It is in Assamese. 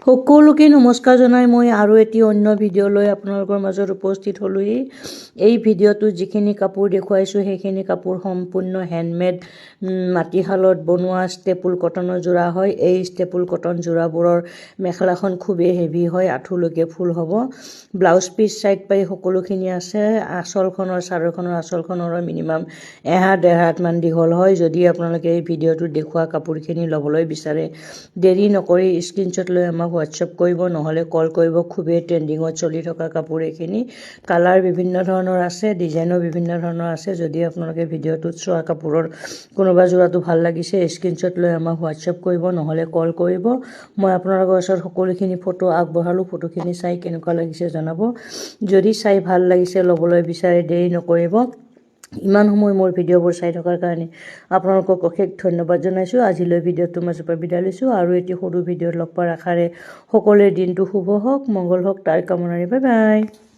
সকলোকে নমস্কাৰ জনাই মই আৰু এটি অন্য ভিডিঅ' লৈ আপোনালোকৰ মাজত উপস্থিত হ'লোহি। এই ভিডিঅ'টো যিখিনি কাপোৰ দেখুৱাইছোঁ সেইখিনি কাপোৰ সম্পূৰ্ণ হেণ্ডমেড মাটিশালত বনোৱা ষ্টেপুল কটনৰ যোৰা হয়। এই ষ্টেপুল কটন যোৰাবোৰৰ মেখেলাখন খুবেই হেভি হয়, আঁঠুলৈকে ফুল হ'ব। ব্লাউজ পিচ চাইড পাৰি সকলোখিনি আছে। আঁচলখনৰ চাদৰখনৰ আঁচলখনৰ মিনিমাম 1.5 হাতমান দীঘল হয়। যদি আপোনালোকে এই ভিডিঅ'টো দেখুওৱা কাপোৰখিনি ল'বলৈ বিচাৰে দেৰি নকৰি স্ক্ৰীনশ্বট লৈ আমাক হোৱাটছএপ কৰিব, নহ'লে কল কৰিব। খুবেই ট্ৰেণ্ডিঙত চলি থকা কাপোৰ এইখিনি। কালাৰ বিভিন্ন ধৰণৰ আছে, ডিজাইনো বিভিন্ন ধৰণৰ আছে। যদি আপোনালোকে ভিডিঅ'টোত চোৱা কাপোৰৰ কোনোবা যোৰাটো ভাল লাগিছে স্ক্ৰীনশ্বট লৈ আমাক হোৱাটছএপ কৰিব, নহ'লে কল কৰিব। মই আপোনালোকৰ ওচৰত সকলোখিনি ফটো আগবঢ়ালোঁ। ফটোখিনি চাই কেনেকুৱা লাগিছে জনাব। যদি চাই ভাল লাগিছে ল'বলৈ বিচাৰে দেৰি নকৰিব। ইমান সময় মোৰ ভিডিঅ'বোৰ চাই থকাৰ কাৰণে আপোনালোকক অশেষ ধন্যবাদ জনাইছোঁ। আজিলৈ ভিডিঅ'টো মাজৰ পৰা বিদায় লৈছোঁ। আৰু এটি সৰু ভিডিঅ'ত লগ পোৱাৰ আশাৰে সকলোৰে দিনটো শুভ হওক, মংগল হওক তাৰ কামনাৰে। Bye bye.